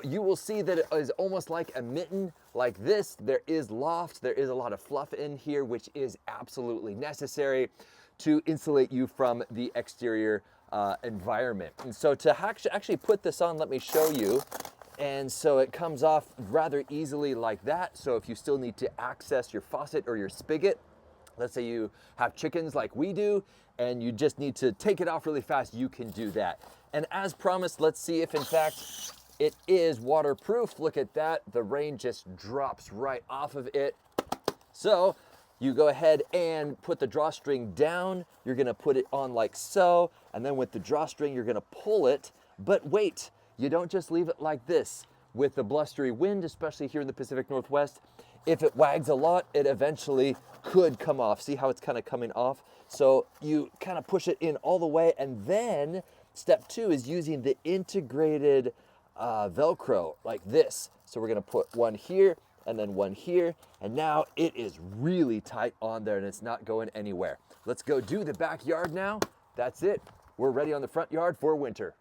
you will see that it is almost like a mitten like this. There is loft, there is a lot of fluff in here, which is absolutely necessary to insulate you from the exterior environment. And so to actually put this on, let me show you. And so it comes off rather easily like that. So if you still need to access your faucet or your spigot, let's say you have chickens like we do, and you just need to take it off really fast, you can do that. And as promised, let's see if in fact it is waterproof. Look at that, the rain just drops right off of it. So you go ahead and put the drawstring down, you're gonna put it on like so, and then with the drawstring, you're gonna pull it, but wait, you don't just leave it like this. With the blustery wind, especially here in the Pacific Northwest, if it wags a lot, it eventually could come off. See how it's kind of coming off? So you kind of push it in all the way, and then step 2 is using the integrated Velcro like this. So we're gonna put one here and then one here, and now it is really tight on there and it's not going anywhere. Let's go do the backyard now. That's it. We're ready on the front yard for winter.